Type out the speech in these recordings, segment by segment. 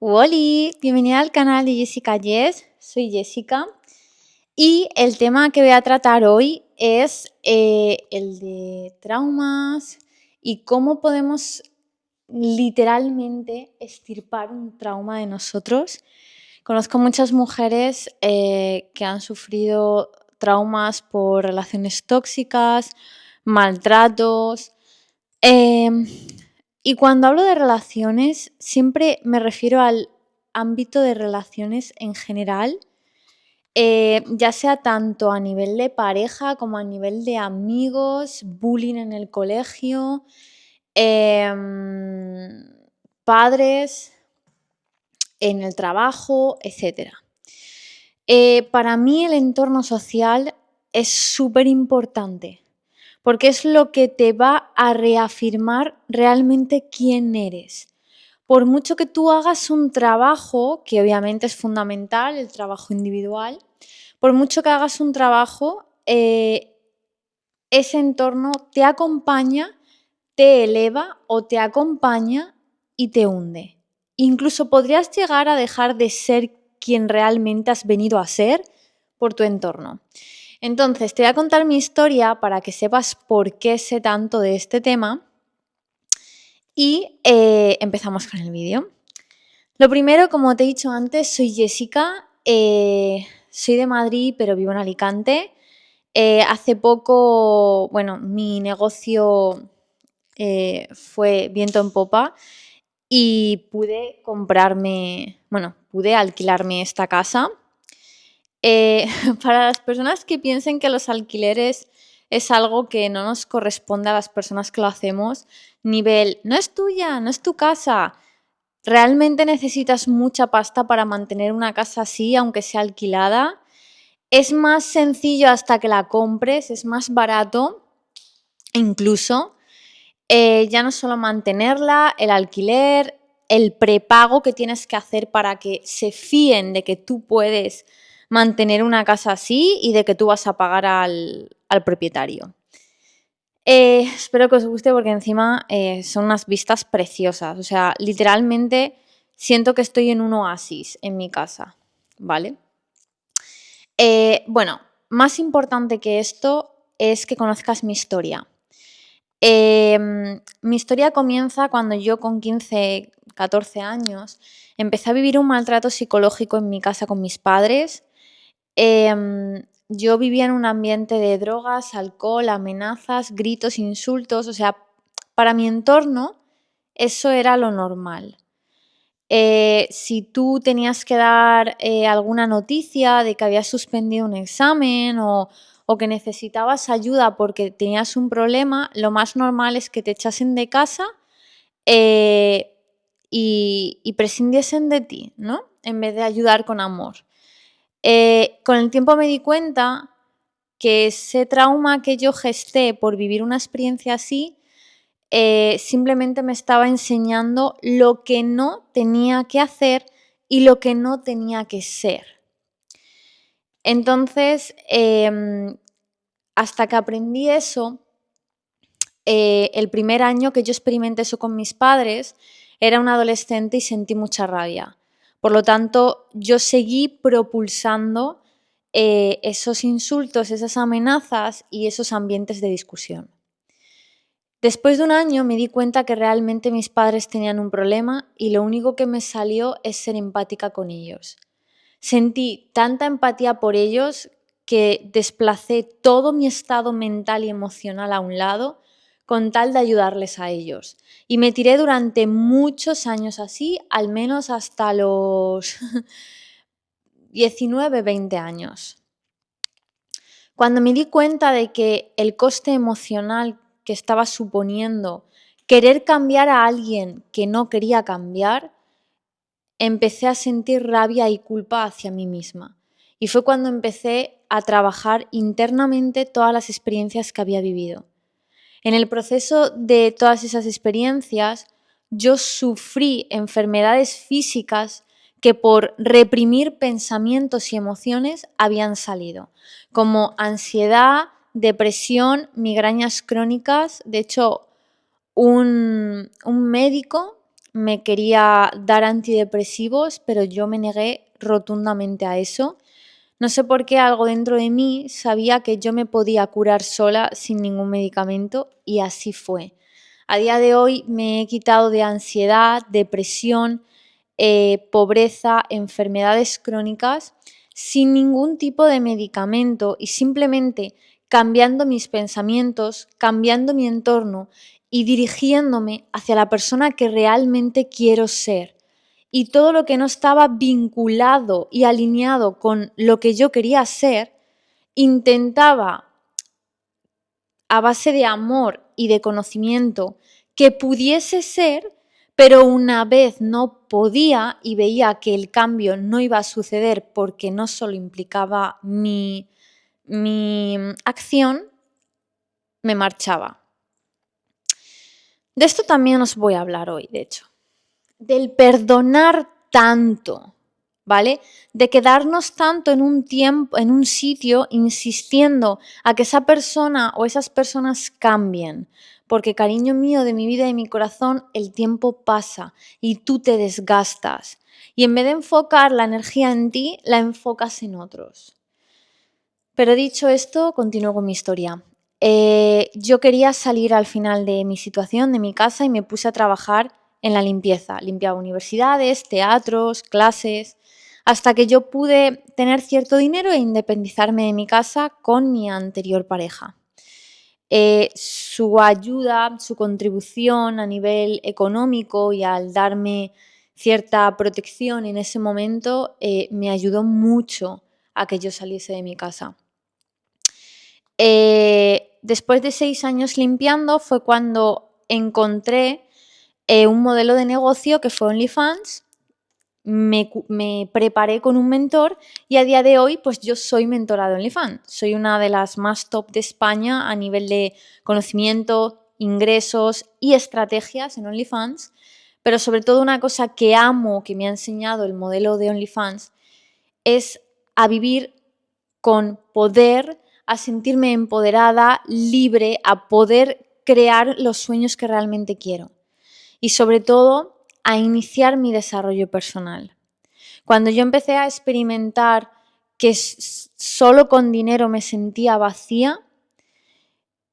Hola, bienvenida al canal de Jessica Yes, soy Jessica y el tema que voy a tratar hoy es el de traumas y cómo podemos literalmente extirpar un trauma de nosotros. Conozco muchas mujeres que han sufrido traumas por relaciones tóxicas, maltratos. em, y cuando hablo de relaciones, siempre me refiero al ámbito de relaciones en general, ya sea tanto a nivel de pareja como a nivel de amigos, bullying en el colegio, em, padres, en el trabajo, etc. Para mí el entorno social es súper importante porque es lo que te va a reafirmar realmente quién eres. Por mucho que tú hagas un trabajo, que obviamente es fundamental, el trabajo individual, por mucho que hagas un trabajo, ese entorno te acompaña, te eleva o te acompaña y te hunde. Incluso podrías llegar a dejar de ser quien realmente has venido a ser por tu entorno. Entonces, te voy a contar mi historia para que sepas por qué sé tanto de este tema y empezamos con el vídeo. Lo primero, como te he dicho antes, soy Jessica, soy de Madrid, pero vivo en Alicante. Hace poco, bueno, mi negocio fue viento en popa y pude pude alquilarme esta casa. Para las personas que piensen que los alquileres es algo que no nos corresponde a las personas que lo hacemos, nivel, no es tuya, no es tu casa. ¿Realmente necesitas mucha pasta para mantener una casa así, aunque sea alquilada? Es más sencillo hasta que la compres, es más barato incluso. Ya no solo mantenerla, el alquiler, el prepago que tienes que hacer para que se fíen de que tú puedes mantener una casa así y de que tú vas a pagar al propietario. Espero que os guste porque encima son unas vistas preciosas. O sea, literalmente siento que estoy en un oasis en mi casa, ¿vale? Bueno, más importante que esto es que conozcas mi historia. Mi historia comienza cuando yo con 15, 14 años empecé a vivir un maltrato psicológico en mi casa con mis padres. Yo vivía en un ambiente de drogas, alcohol, amenazas, gritos, insultos. O sea, para mi entorno eso era lo normal. Si tú tenías que dar alguna noticia de que habías suspendido un examen o que necesitabas ayuda porque tenías un problema, lo más normal es que te echasen de casa y prescindiesen de ti, ¿no? En vez de ayudar con amor. Con el tiempo me di cuenta que ese trauma que yo gesté por vivir una experiencia así simplemente me estaba enseñando lo que no tenía que hacer y lo que no tenía que ser. Entonces, hasta que aprendí eso, el primer año que yo experimenté eso con mis padres, era un adolescente y sentí mucha rabia. Por lo tanto, yo seguí propulsando esos insultos, esas amenazas y esos ambientes de discusión. Después de un año me di cuenta que realmente mis padres tenían un problema y lo único que me salió es ser empática con ellos. Sentí tanta empatía por ellos que desplacé todo mi estado mental y emocional a un lado con tal de ayudarles a ellos. Y me tiré durante muchos años así, al menos hasta los 19, 20 años. Cuando me di cuenta de que el coste emocional que estaba suponiendo querer cambiar a alguien que no quería cambiar, empecé a sentir rabia y culpa hacia mí misma. Y fue cuando empecé a trabajar internamente todas las experiencias que había vivido. En el proceso de todas esas experiencias, yo sufrí enfermedades físicas que por reprimir pensamientos y emociones habían salido, como ansiedad, depresión, migrañas crónicas. De hecho, un médico me quería dar antidepresivos, pero yo me negué rotundamente a eso. No sé por qué algo dentro de mí sabía que yo me podía curar sola sin ningún medicamento y así fue. A día de hoy me he quitado de ansiedad, depresión, pobreza, enfermedades crónicas sin ningún tipo de medicamento y simplemente cambiando mis pensamientos, cambiando mi entorno y dirigiéndome hacia la persona que realmente quiero ser. Y todo lo que no estaba vinculado y alineado con lo que yo quería ser, intentaba, a base de amor y de conocimiento, que pudiese ser, pero una vez no podía y veía que el cambio no iba a suceder porque no solo implicaba mi acción, me marchaba. De esto también os voy a hablar hoy, de hecho. Del perdonar tanto, ¿vale? De quedarnos tanto en un tiempo, en un sitio, insistiendo a que esa persona o esas personas cambien. Porque, cariño mío, de mi vida y de mi corazón, el tiempo pasa y tú te desgastas. Y en vez de enfocar la energía en ti, la enfocas en otros. Pero dicho esto, continúo con mi historia. Yo quería salir al final de mi situación, de mi casa, y me puse a trabajar en la limpieza. Limpiaba universidades, teatros, clases, hasta que yo pude tener cierto dinero e independizarme de mi casa con mi anterior pareja. Su ayuda, su contribución a nivel económico y al darme cierta protección en ese momento me ayudó mucho a que yo saliese de mi casa. Después de 6 años limpiando fue cuando encontré un modelo de negocio que fue OnlyFans. Me preparé con un mentor y a día de hoy pues yo soy mentora de OnlyFans. Soy una de las más top de España a nivel de conocimiento, ingresos y estrategias en OnlyFans. Pero sobre todo una cosa que amo, que me ha enseñado el modelo de OnlyFans, es a vivir con poder, a sentirme empoderada, libre, a poder crear los sueños que realmente quiero. Y sobre todo, a iniciar mi desarrollo personal. Cuando yo empecé a experimentar que solo con dinero me sentía vacía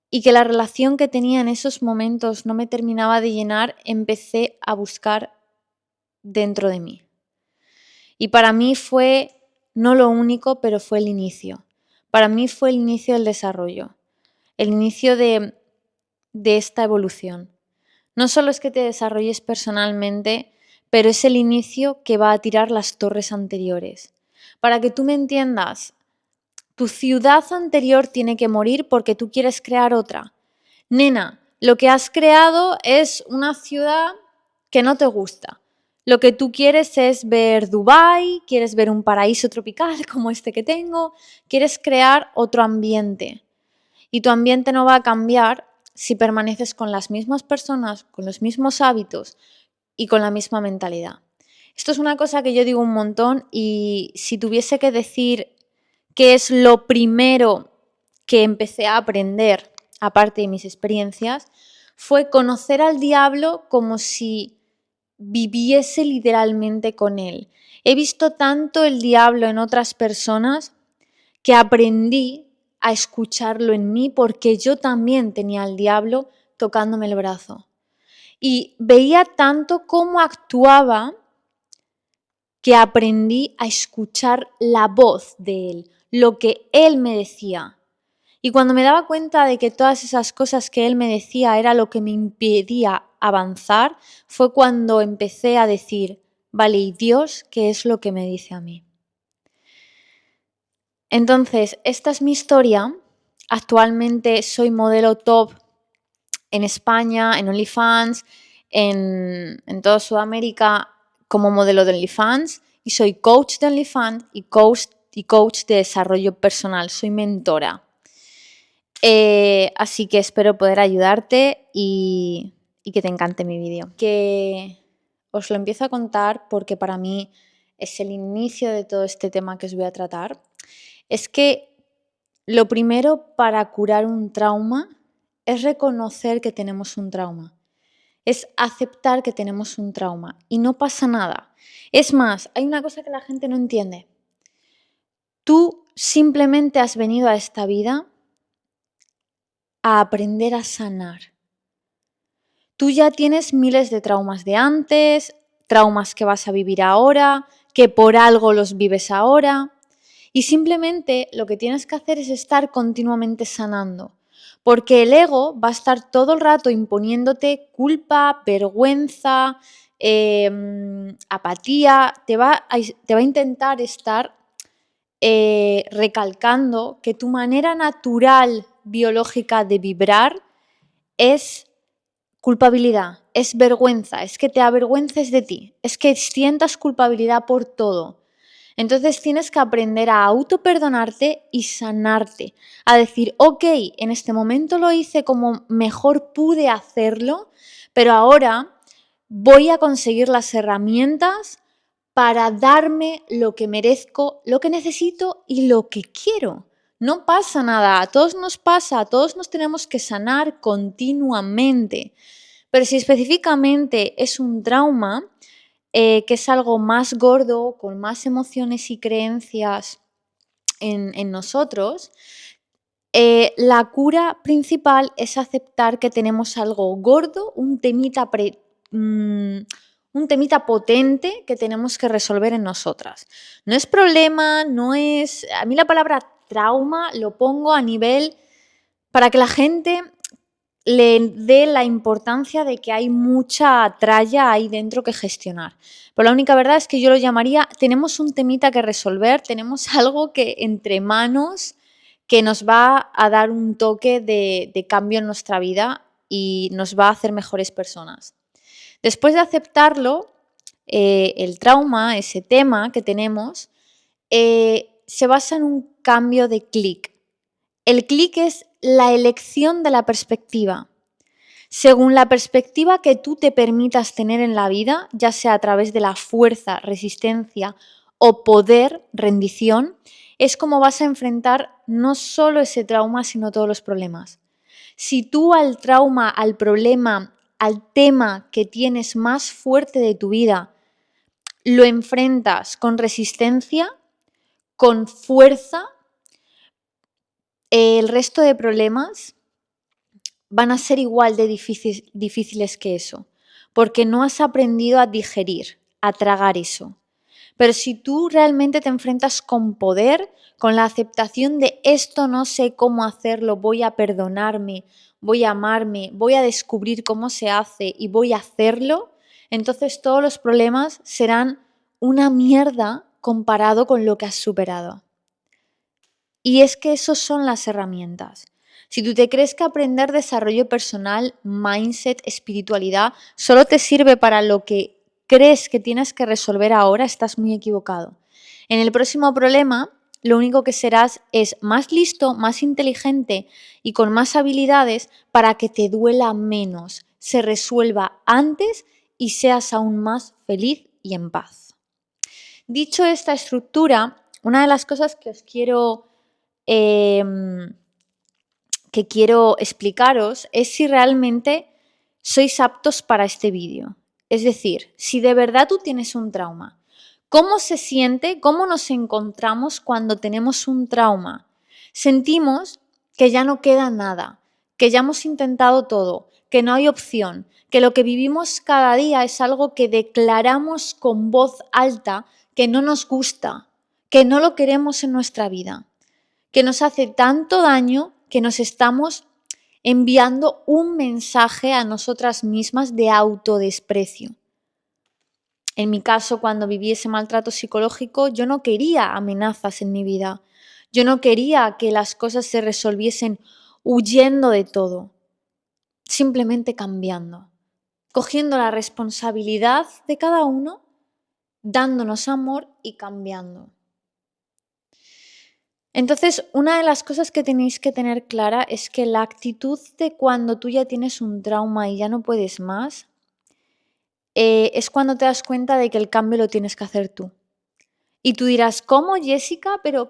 y que la relación que tenía en esos momentos no me terminaba de llenar, empecé a buscar dentro de mí. Y para mí fue no lo único, pero fue el inicio. Para mí fue el inicio del desarrollo, el inicio de esta evolución. No solo es que te desarrolles personalmente, pero es el inicio que va a tirar las torres anteriores. Para que tú me entiendas, tu ciudad anterior tiene que morir porque tú quieres crear otra. Nena, lo que has creado es una ciudad que no te gusta. Lo que tú quieres es ver Dubái, quieres ver un paraíso tropical como este que tengo, quieres crear otro ambiente. Y tu ambiente no va a cambiar si permaneces con las mismas personas, con los mismos hábitos y con la misma mentalidad. Esto es una cosa que yo digo un montón y si tuviese que decir qué es lo primero que empecé a aprender, aparte de mis experiencias, fue conocer al diablo como si viviese literalmente con él. He visto tanto el diablo en otras personas que aprendí a escucharlo en mí porque yo también tenía al diablo tocándome el brazo. Y veía tanto cómo actuaba que aprendí a escuchar la voz de él, lo que él me decía. Y cuando me daba cuenta de que todas esas cosas que él me decía era lo que me impedía avanzar, fue cuando empecé a decir, vale, ¿y Dios qué es lo que me dice a mí? Entonces, esta es mi historia. Actualmente soy modelo top en España, en OnlyFans, en toda Sudamérica como modelo de OnlyFans y soy coach de OnlyFans y coach de desarrollo personal. Soy mentora. Así que espero poder ayudarte y que te encante mi vídeo. Que os lo empiezo a contar porque para mí es el inicio de todo este tema que os voy a tratar. Es que lo primero para curar un trauma es reconocer que tenemos un trauma. es aceptar que tenemos un trauma y no pasa nada. Es más, hay una cosa que la gente no entiende. Tú simplemente has venido a esta vida a aprender a sanar. Tú ya tienes miles de traumas de antes, traumas que vas a vivir ahora, que por algo los vives ahora. Y simplemente lo que tienes que hacer es estar continuamente sanando. Porque el ego va a estar todo el rato imponiéndote culpa, vergüenza, apatía. Te va a intentar estar recalcando que tu manera natural biológica de vibrar es culpabilidad, es vergüenza, es que te avergüences de ti, es que sientas culpabilidad por todo. Entonces tienes que aprender a autoperdonarte y sanarte, a decir, ok, en este momento lo hice como mejor pude hacerlo, pero ahora voy a conseguir las herramientas para darme lo que merezco, lo que necesito y lo que quiero. No pasa nada, a todos nos pasa, a todos nos tenemos que sanar continuamente. Pero si específicamente es un trauma, que es algo más gordo, con más emociones y creencias en nosotros, la cura principal es aceptar que tenemos algo gordo, un temita potente que tenemos que resolver en nosotras. No es problema, no es... A mí la palabra trauma lo pongo a nivel para que la gente le dé la importancia de que hay mucha tralla ahí dentro que gestionar. Pero la única verdad es que yo lo llamaría, tenemos un temita que resolver, tenemos algo que entre manos que nos va a dar un toque de cambio en nuestra vida y nos va a hacer mejores personas. Después de aceptarlo, el trauma, ese tema que tenemos, se basa en un cambio de clic. El clic es la elección de la perspectiva. Según la perspectiva que tú te permitas tener en la vida, ya sea a través de la fuerza, resistencia o poder, rendición, es como vas a enfrentar no solo ese trauma, sino todos los problemas. Si tú al trauma, al problema, al tema que tienes más fuerte de tu vida, lo enfrentas con resistencia, con fuerza, el resto de problemas van a ser igual de difíciles que eso, porque no has aprendido a digerir, a tragar eso. Pero si tú realmente te enfrentas con poder, con la aceptación de esto no sé cómo hacerlo, voy a perdonarme, voy a amarme, voy a descubrir cómo se hace y voy a hacerlo, entonces todos los problemas serán una mierda comparado con lo que has superado. Y es que esas son las herramientas. Si tú te crees que aprender desarrollo personal, mindset, espiritualidad, solo te sirve para lo que crees que tienes que resolver ahora, estás muy equivocado. En el próximo problema, lo único que serás es más listo, más inteligente y con más habilidades para que te duela menos, se resuelva antes y seas aún más feliz y en paz. Dicho esta estructura, una de las cosas que os quiero explicaros es si realmente sois aptos para este vídeo. Es decir, si de verdad tú tienes un trauma, ¿cómo se siente? ¿Cómo nos encontramos cuando tenemos un trauma? Sentimos que ya no queda nada, que ya hemos intentado todo, que no hay opción, que lo que vivimos cada día es algo que declaramos con voz alta que no nos gusta, que no lo queremos en nuestra vida, que nos hace tanto daño que nos estamos enviando un mensaje a nosotras mismas de autodesprecio. En mi caso, cuando viví ese maltrato psicológico, yo no quería amenazas en mi vida. Yo no quería que las cosas se resolviesen huyendo de todo, simplemente cambiando, cogiendo la responsabilidad de cada uno, dándonos amor y cambiando. Entonces, una de las cosas que tenéis que tener clara es que la actitud de cuando tú ya tienes un trauma y ya no puedes más, es cuando te das cuenta de que el cambio lo tienes que hacer tú. Y tú dirás, ¿cómo, Jessica? Pero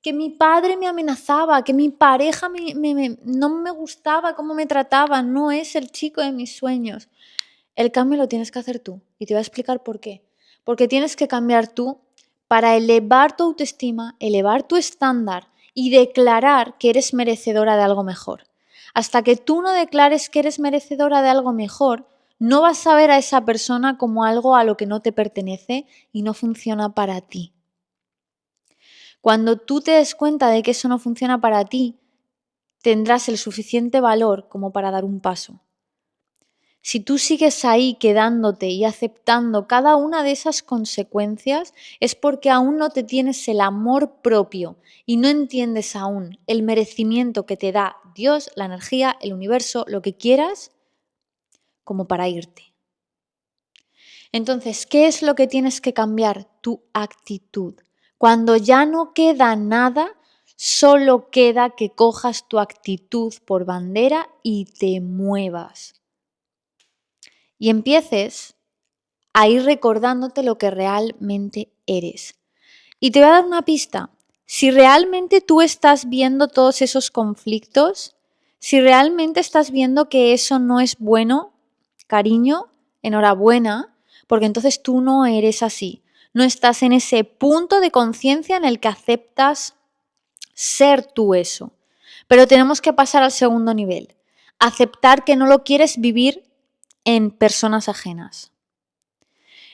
que mi padre me amenazaba, que mi pareja no me gustaba cómo me trataba, no es el chico de mis sueños. El cambio lo tienes que hacer tú y te voy a explicar por qué. Porque tienes que cambiar tú para elevar tu autoestima, elevar tu estándar y declarar que eres merecedora de algo mejor. Hasta que tú no declares que eres merecedora de algo mejor, no vas a ver a esa persona como algo a lo que no te pertenece y no funciona para ti. Cuando tú te des cuenta de que eso no funciona para ti, tendrás el suficiente valor como para dar un paso. Si tú sigues ahí quedándote y aceptando cada una de esas consecuencias, es porque aún no te tienes el amor propio y no entiendes aún el merecimiento que te da Dios, la energía, el universo, lo que quieras, como para irte. Entonces, ¿qué es lo que tienes que cambiar? Tu actitud. Cuando ya no queda nada, solo queda que cojas tu actitud por bandera y te muevas. Y empieces a ir recordándote lo que realmente eres. Y te voy a dar una pista. Si realmente tú estás viendo todos esos conflictos, si realmente estás viendo que eso no es bueno, cariño, enhorabuena, porque entonces tú no eres así. No estás en ese punto de conciencia en el que aceptas ser tú eso. Pero tenemos que pasar al segundo nivel. Aceptar que no lo quieres vivir en personas ajenas.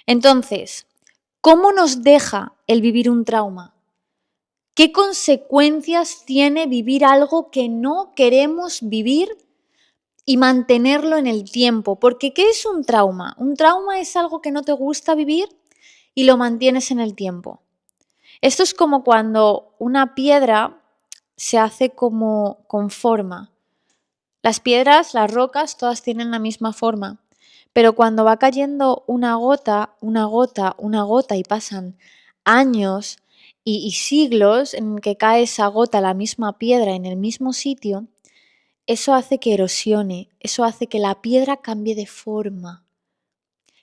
Entonces, ¿cómo nos deja el vivir un trauma? ¿Qué consecuencias tiene vivir algo que no queremos vivir y mantenerlo en el tiempo? Porque ¿qué es un trauma? Un trauma es algo que no te gusta vivir y lo mantienes en el tiempo. Esto es como cuando una piedra se hace como con forma. Las piedras, las rocas, todas tienen la misma forma. Pero cuando va cayendo una gota, una gota, una gota y pasan años y siglos en que cae esa gota, la misma piedra en el mismo sitio, eso hace que erosione, eso hace que la piedra cambie de forma.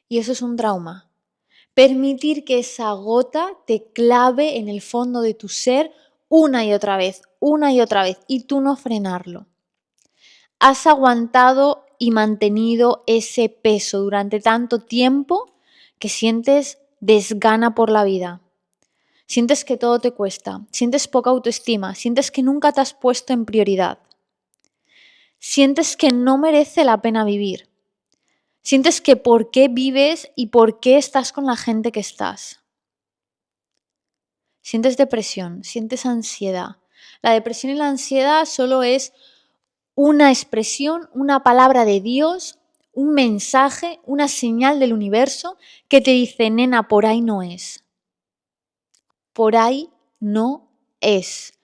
Y eso es un trauma. Permitir que esa gota te clave en el fondo de tu ser una y otra vez, y tú no frenarlo. Has aguantado y mantenido ese peso durante tanto tiempo que sientes desgana por la vida. Sientes que todo te cuesta, sientes poca autoestima, sientes que nunca te has puesto en prioridad. Sientes que no merece la pena vivir. Sientes que por qué vives y por qué estás con la gente que estás. Sientes depresión, sientes ansiedad. La depresión y la ansiedad solo es una expresión, una palabra de Dios, un mensaje, una señal del universo que te dice, nena, por ahí no es. Por ahí no es.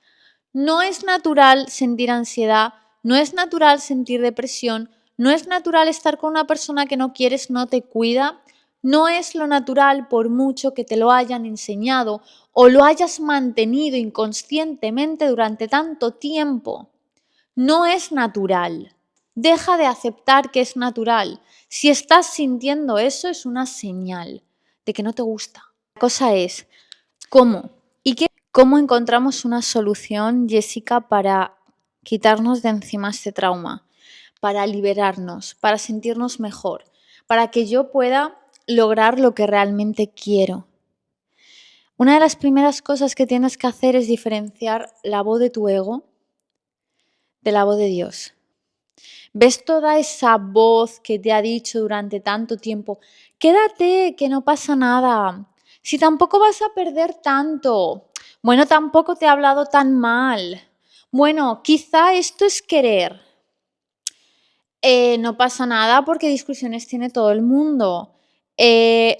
No es natural sentir ansiedad, no es natural sentir depresión, no es natural estar con una persona que no quieres, no te cuida. No es lo natural por mucho que te lo hayan enseñado o lo hayas mantenido inconscientemente durante tanto tiempo. No es natural. Deja de aceptar que es natural. Si estás sintiendo eso, es una señal de que no te gusta. La cosa es, ¿cómo? ¿Cómo encontramos una solución, Jessica, para quitarnos de encima este trauma? Para liberarnos, para sentirnos mejor, para que yo pueda lograr lo que realmente quiero. Una de las primeras cosas que tienes que hacer es diferenciar la voz de tu ego de la voz de Dios. ¿Ves toda esa voz que te ha dicho durante tanto tiempo? Quédate, que no pasa nada. Si tampoco vas a perder tanto. Bueno, tampoco te he hablado tan mal. Bueno, quizá esto es querer. No pasa nada porque discusiones tiene todo el mundo.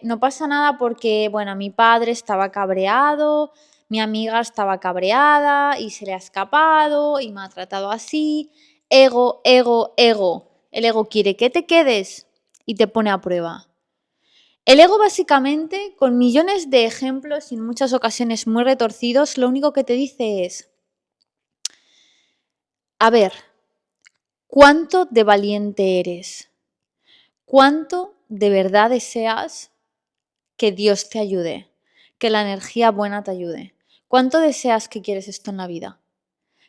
No pasa nada porque, bueno, mi padre estaba cabreado, mi amiga estaba cabreada y se le ha escapado y me ha tratado así. Ego, ego, ego. El ego quiere que te quedes y te pone a prueba. El ego básicamente, con millones de ejemplos y en muchas ocasiones muy retorcidos, lo único que te dice es, a ver, ¿cuánto de valiente eres? ¿Cuánto de verdad deseas que Dios te ayude? Que la energía buena te ayude. ¿Cuánto deseas que quieres esto en la vida?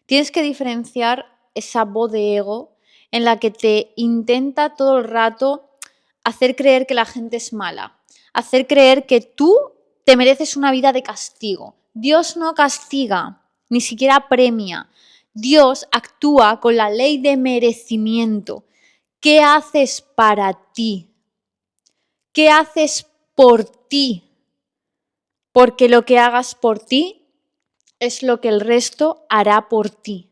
Tienes que diferenciar esa voz de ego en la que te intenta todo el rato hacer creer que la gente es mala, hacer creer que tú te mereces una vida de castigo. Dios no castiga, ni siquiera premia. Dios actúa con la ley de merecimiento. ¿Qué haces para ti? ¿Qué haces por ti? Porque lo que hagas por ti es lo que el resto hará por ti.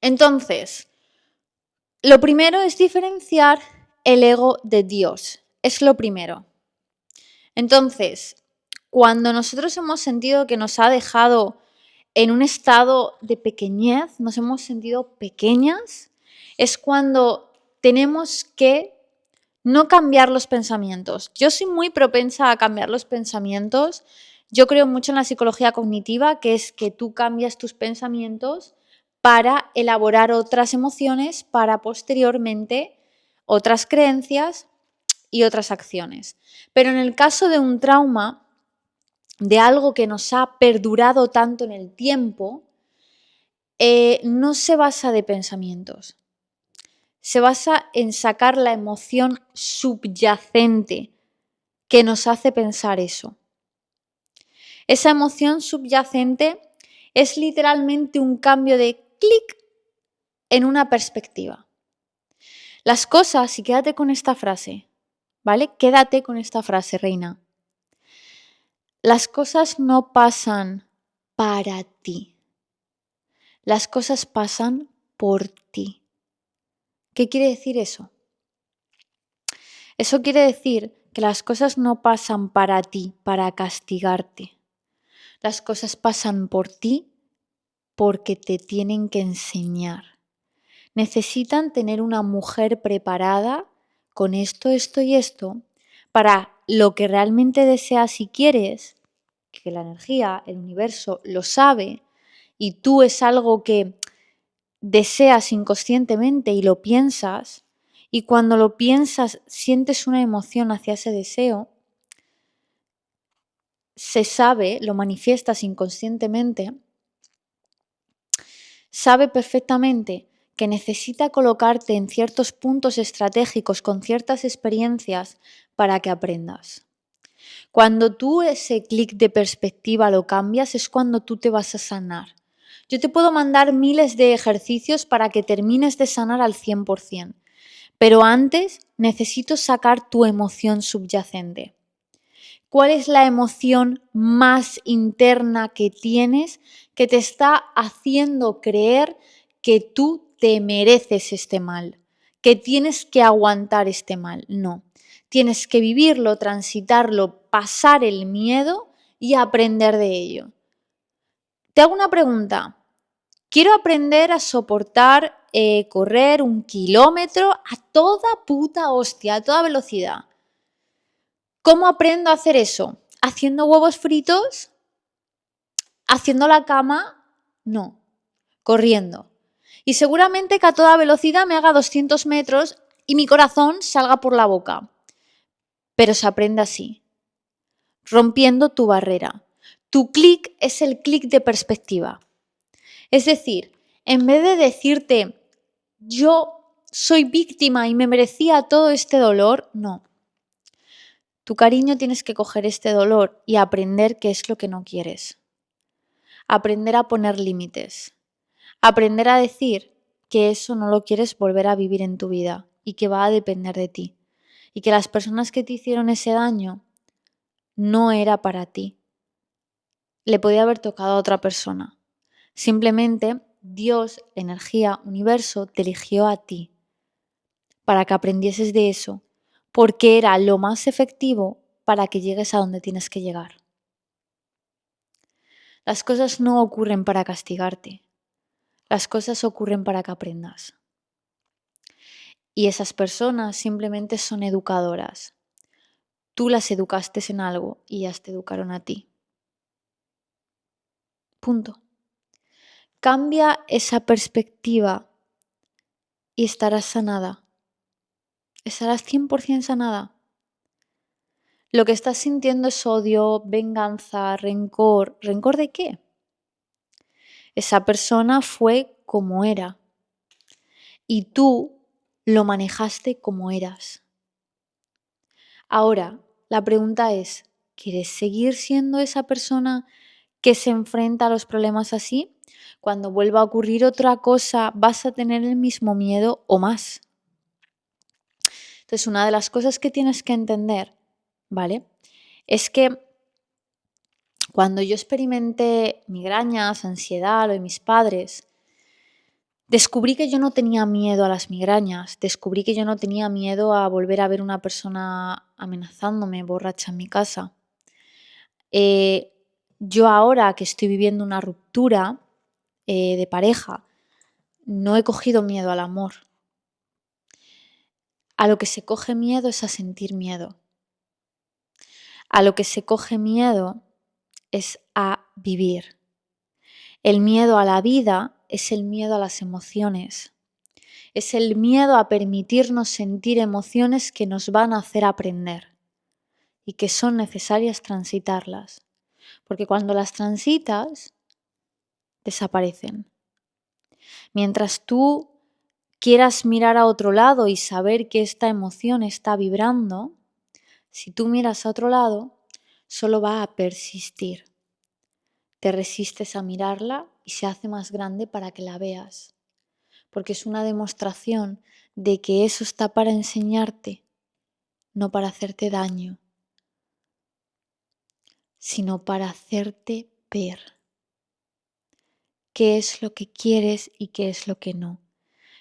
Entonces, lo primero es diferenciar el ego de Dios. Es lo primero. Entonces, cuando nosotros hemos sentido que nos ha dejado en un estado de pequeñez, nos hemos sentido pequeñas, es cuando tenemos que no cambiar los pensamientos. Yo soy muy propensa a cambiar los pensamientos. Yo creo mucho en la psicología cognitiva, que es que tú cambias tus pensamientos para elaborar otras emociones, para posteriormente otras creencias y otras acciones. Pero en el caso de un trauma, de algo que nos ha perdurado tanto en el tiempo, no se basa de pensamientos. Se basa en sacar la emoción subyacente que nos hace pensar eso. Esa emoción subyacente es literalmente un cambio de clic en una perspectiva. Las cosas, y quédate con esta frase, ¿vale? Quédate con esta frase, reina. Las cosas no pasan para ti. Las cosas pasan por ti. ¿Qué quiere decir eso? Eso quiere decir que las cosas no pasan para ti, para castigarte. Las cosas pasan por ti porque te tienen que enseñar. Necesitan tener una mujer preparada con esto, esto y esto para lo que realmente deseas y quieres, que la energía, el universo lo sabe y tú es algo que deseas inconscientemente y lo piensas, y cuando lo piensas sientes una emoción hacia ese deseo, se sabe, lo manifiestas inconscientemente, sabe perfectamente que necesita colocarte en ciertos puntos estratégicos con ciertas experiencias para que aprendas. Cuando tú ese clic de perspectiva lo cambias es cuando tú te vas a sanar. Yo te puedo mandar miles de ejercicios para que termines de sanar al 100%, pero antes necesito sacar tu emoción subyacente. ¿Cuál es la emoción más interna que tienes que te está haciendo creer que tú te mereces este mal, que tienes que aguantar este mal? No, tienes que vivirlo, transitarlo, pasar el miedo y aprender de ello. Te hago una pregunta. Quiero aprender a soportar correr 1 kilómetro a toda puta hostia, a toda velocidad. ¿Cómo aprendo a hacer eso? ¿Haciendo huevos fritos? ¿Haciendo la cama? No, corriendo. Y seguramente que a toda velocidad me haga 200 metros y mi corazón salga por la boca. Pero se aprende así, rompiendo tu barrera. Tu clic es el clic de perspectiva. Es decir, en vez de decirte, yo soy víctima y me merecía todo este dolor, no. Tu cariño tienes que coger este dolor y aprender qué es lo que no quieres. Aprender a poner límites. Aprender a decir que eso no lo quieres volver a vivir en tu vida y que va a depender de ti. Y que las personas que te hicieron ese daño no era para ti. Le podía haber tocado a otra persona. Simplemente Dios, energía, universo, te eligió a ti para que aprendieses de eso, porque era lo más efectivo para que llegues a donde tienes que llegar. Las cosas no ocurren para castigarte, las cosas ocurren para que aprendas. Y esas personas simplemente son educadoras. Tú las educaste en algo y ellas te educaron a ti. Punto. Cambia esa perspectiva y estarás sanada. Estarás 100% sanada. Lo que estás sintiendo es odio, venganza, rencor. ¿Rencor de qué? Esa persona fue como era y tú lo manejaste como eras. Ahora, la pregunta es, ¿quieres seguir siendo esa persona que se enfrenta a los problemas así? Cuando vuelva a ocurrir otra cosa, vas a tener el mismo miedo o más. Entonces, una de las cosas que tienes que entender, ¿vale? Es que cuando yo experimenté migrañas, ansiedad, lo de mis padres, descubrí que yo no tenía miedo a las migrañas, descubrí que yo no tenía miedo a volver a ver una persona amenazándome borracha en mi casa. Eh, yo ahora que estoy viviendo una ruptura de pareja, no he cogido miedo al amor. A lo que se coge miedo es a sentir miedo. A lo que se coge miedo es a vivir. El miedo a la vida es el miedo a las emociones. Es el miedo a permitirnos sentir emociones que nos van a hacer aprender y que son necesarias transitarlas. Porque cuando las transitas, desaparecen. Mientras tú quieras mirar a otro lado y saber que esta emoción está vibrando, si tú miras a otro lado, solo va a persistir. Te resistes a mirarla y se hace más grande para que la veas, porque es una demostración de que eso está para enseñarte, no para hacerte daño, sino para hacerte ver qué es lo que quieres y qué es lo que no,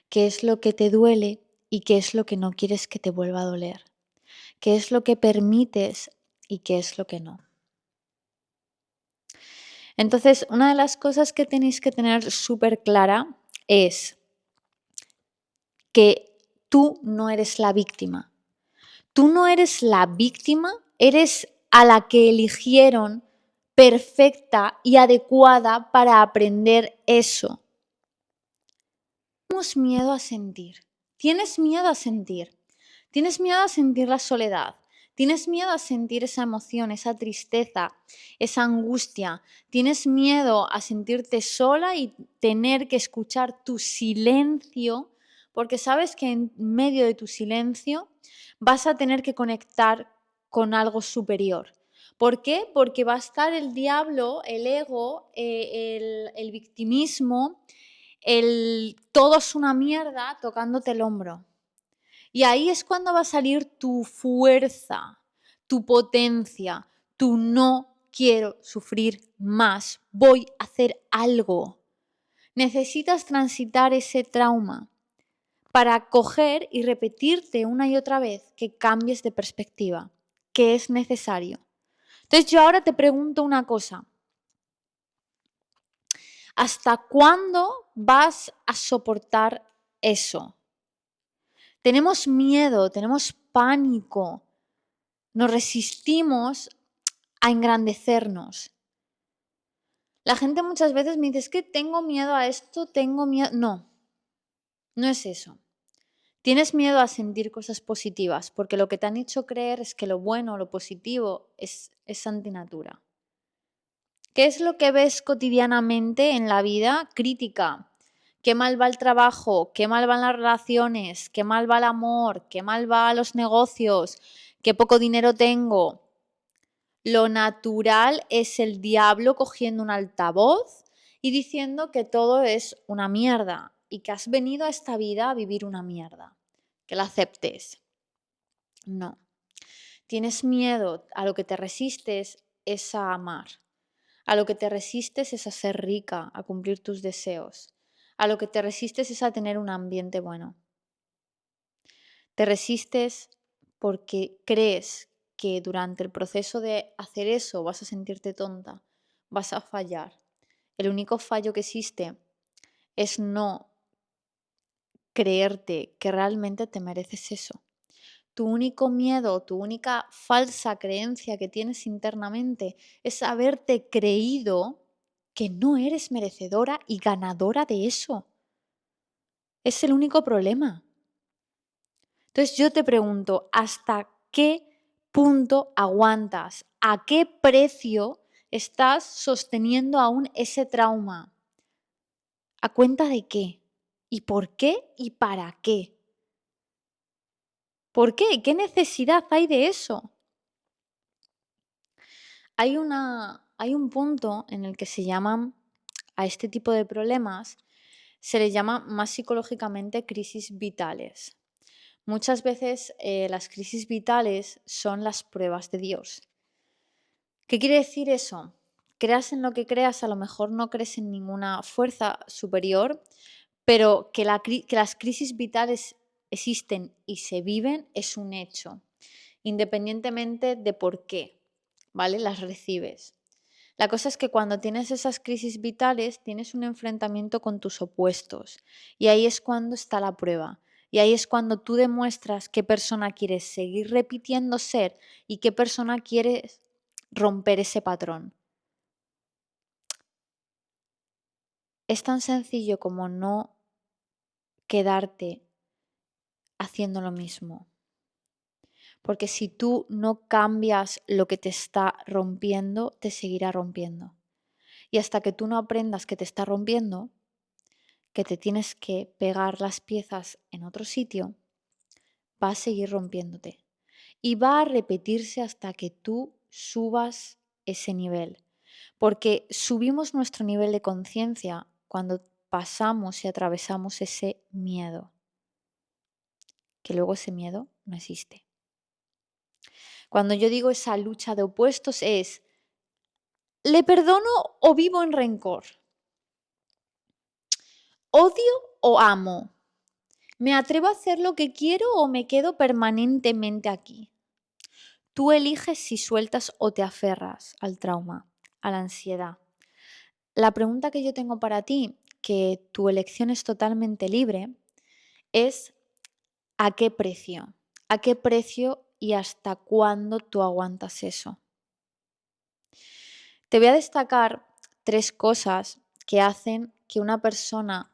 qué es lo que te duele y qué es lo que no quieres que te vuelva a doler, qué es lo que permites y qué es lo que no. Entonces, una de las cosas que tenéis que tener súper clara es que tú no eres la víctima. Tú no eres la víctima, eres a la que eligieron perfecta y adecuada para aprender eso. Tenemos miedo a sentir. Tienes miedo a sentir. Tienes miedo a sentir la soledad. Tienes miedo a sentir esa emoción, esa tristeza, esa angustia. Tienes miedo a sentirte sola y tener que escuchar tu silencio, porque sabes que en medio de tu silencio vas a tener que conectar con algo superior. ¿Por qué? Porque va a estar el diablo, el ego, el victimismo, el todo es una mierda tocándote el hombro. Y ahí es cuando va a salir tu fuerza, tu potencia, tu no quiero sufrir más, voy a hacer algo. Necesitas transitar ese trauma para coger y repetirte una y otra vez que cambies de perspectiva, que es necesario. Entonces yo ahora te pregunto una cosa. ¿Hasta cuándo vas a soportar eso? Tenemos miedo, tenemos pánico, nos resistimos a engrandecernos. La gente muchas veces me dice, es que tengo miedo a esto, tengo miedo. No, no es eso. Tienes miedo a sentir cosas positivas porque lo que te han hecho creer es que lo bueno, lo positivo es antinatura. ¿Qué es lo que ves cotidianamente en la vida? Crítica. Qué mal va el trabajo, qué mal van las relaciones, qué mal va el amor, qué mal van los negocios, qué poco dinero tengo. Lo natural es el diablo cogiendo un altavoz y diciendo que todo es una mierda y que has venido a esta vida a vivir una mierda. Que la aceptes. No. Tienes miedo, a lo que te resistes es a amar. A lo que te resistes es a ser rica, a cumplir tus deseos. A lo que te resistes es a tener un ambiente bueno. Te resistes porque crees que durante el proceso de hacer eso vas a sentirte tonta, vas a fallar. El único fallo que existe es no creerte que realmente te mereces eso. Tu único miedo, tu única falsa creencia que tienes internamente es haberte creído que no eres merecedora y ganadora de eso. Es el único problema. Entonces yo te pregunto, ¿hasta qué punto aguantas? ¿A qué precio estás sosteniendo aún ese trauma? ¿A cuenta de qué? ¿Y por qué? ¿Y para qué? ¿Por qué? ¿Qué necesidad hay de eso? Hay un punto en el que se llaman a este tipo de problemas, se le llama más psicológicamente crisis vitales. Muchas veces las crisis vitales son las pruebas de Dios. ¿Qué quiere decir eso? Creas en lo que creas, a lo mejor no crees en ninguna fuerza superior, pero que las crisis vitales existen y se viven es un hecho, independientemente de por qué, ¿vale? Las recibes. La cosa es que cuando tienes esas crisis vitales tienes un enfrentamiento con tus opuestos y ahí es cuando está la prueba. Y ahí es cuando tú demuestras qué persona quieres seguir repitiendo ser y qué persona quieres romper ese patrón. Es tan sencillo como no quedarte haciendo lo mismo. Porque si tú no cambias lo que te está rompiendo, te seguirá rompiendo. Y hasta que tú no aprendas que te está rompiendo, que te tienes que pegar las piezas en otro sitio, va a seguir rompiéndote. Y va a repetirse hasta que tú subas ese nivel. Porque subimos nuestro nivel de conciencia cuando pasamos y atravesamos ese miedo. Que luego ese miedo no existe. Cuando yo digo esa lucha de opuestos es, ¿le perdono o vivo en rencor? ¿Odio o amo? ¿Me atrevo a hacer lo que quiero o me quedo permanentemente aquí? Tú eliges si sueltas o te aferras al trauma, a la ansiedad. La pregunta que yo tengo para ti, que tu elección es totalmente libre, es ¿a qué precio? ¿A qué precio y hasta cuándo tú aguantas eso? Te voy a destacar 3 cosas que hacen que una persona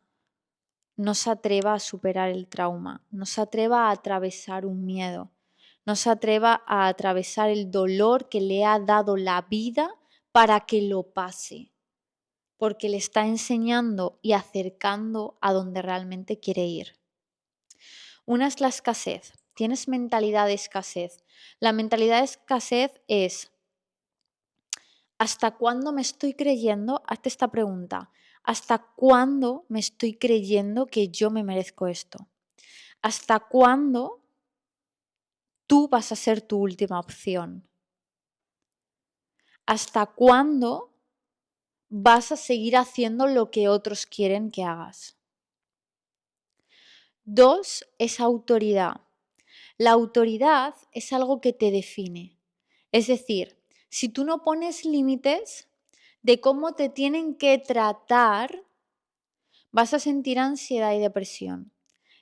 no se atreva a superar el trauma, no se atreva a atravesar un miedo, no se atreva a atravesar el dolor que le ha dado la vida para que lo pase, porque le está enseñando y acercando a donde realmente quiere ir. Una es la escasez. Tienes mentalidad de escasez. La mentalidad de escasez es, ¿hasta cuándo me estoy creyendo? Hazte esta pregunta. ¿Hasta cuándo me estoy creyendo que yo me merezco esto? ¿Hasta cuándo tú vas a ser tu última opción? ¿Hasta cuándo vas a seguir haciendo lo que otros quieren que hagas? 2 es autoridad. La autoridad es algo que te define. Es decir, si tú no pones límites de cómo te tienen que tratar, vas a sentir ansiedad y depresión.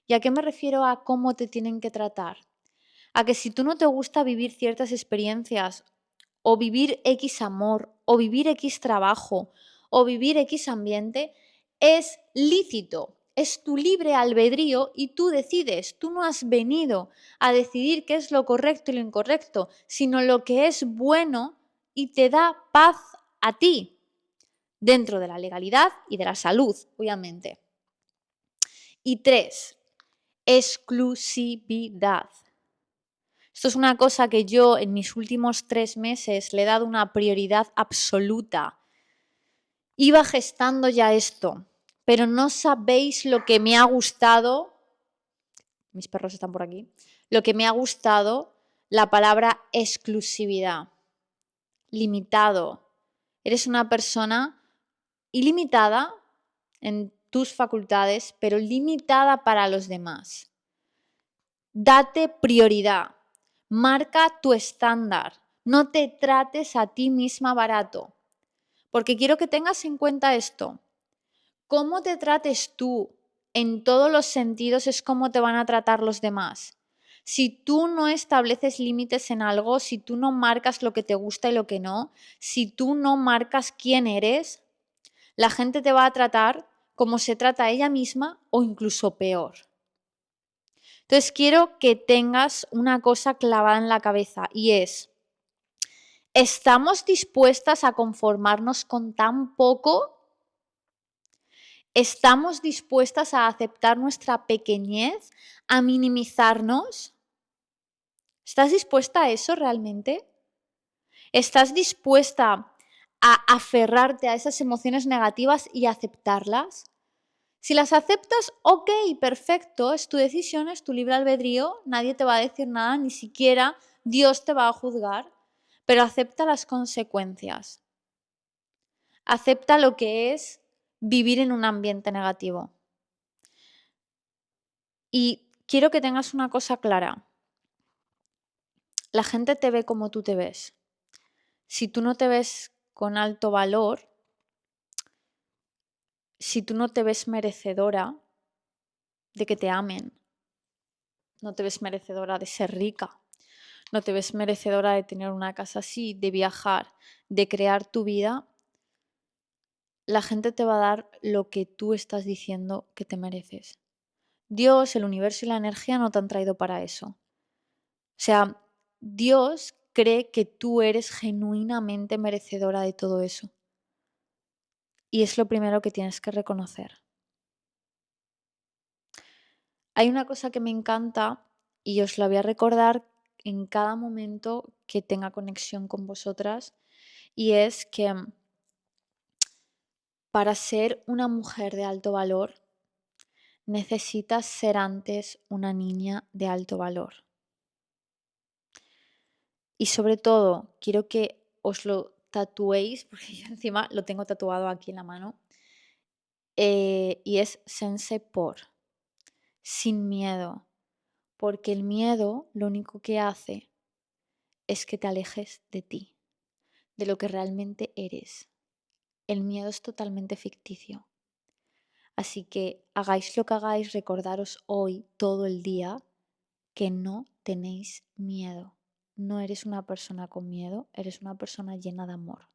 ¿Y a qué me refiero a cómo te tienen que tratar? A que si tú no te gusta vivir ciertas experiencias o vivir X amor o vivir X trabajo o vivir X ambiente, es lícito, es tu libre albedrío y tú decides. Tú no has venido a decidir qué es lo correcto y lo incorrecto, sino lo que es bueno y te da paz a ti, dentro de la legalidad y de la salud, obviamente. Y 3, exclusividad. Esto es una cosa que yo en mis últimos 3 meses le he dado una prioridad absoluta. Iba gestando ya esto, pero no sabéis lo que me ha gustado, mis perros están por aquí, lo que me ha gustado la palabra exclusividad, limitado. Eres una persona ilimitada en tus facultades, pero limitada para los demás. Date prioridad. Marca tu estándar. No te trates a ti misma barato. Porque quiero que tengas en cuenta esto. Cómo te trates tú en todos los sentidos es cómo te van a tratar los demás. Si tú no estableces límites en algo, si tú no marcas lo que te gusta y lo que no, si tú no marcas quién eres, la gente te va a tratar como se trata a ella misma o incluso peor. Entonces quiero que tengas una cosa clavada en la cabeza y es, ¿estamos dispuestas a conformarnos con tan poco? ¿Estamos dispuestas a aceptar nuestra pequeñez, a minimizarnos? ¿Estás dispuesta a eso realmente? ¿Estás dispuesta a aferrarte a esas emociones negativas y aceptarlas? Si las aceptas, ok, perfecto, es tu decisión, es tu libre albedrío, nadie te va a decir nada, ni siquiera Dios te va a juzgar, pero acepta las consecuencias. Acepta lo que es vivir en un ambiente negativo. Y quiero que tengas una cosa clara. La gente te ve como tú te ves. Si tú no te ves con alto valor, si tú no te ves merecedora de que te amen, no te ves merecedora de ser rica, no te ves merecedora de tener una casa así, de viajar, de crear tu vida, la gente te va a dar lo que tú estás diciendo que te mereces. Dios, el universo y la energía no te han traído para eso. O sea, Dios cree que tú eres genuinamente merecedora de todo eso. Y es lo primero que tienes que reconocer. Hay una cosa que me encanta y os la voy a recordar en cada momento que tenga conexión con vosotras, y es que para ser una mujer de alto valor necesitas ser antes una niña de alto valor. Y sobre todo, quiero que os lo tatuéis, porque yo encima lo tengo tatuado aquí en la mano, y es Sense por, sin miedo, porque el miedo lo único que hace es que te alejes de ti, de lo que realmente eres. El miedo es totalmente ficticio. Así que hagáis lo que hagáis, recordaros hoy, todo el día, que no tenéis miedo. No eres una persona con miedo, eres una persona llena de amor.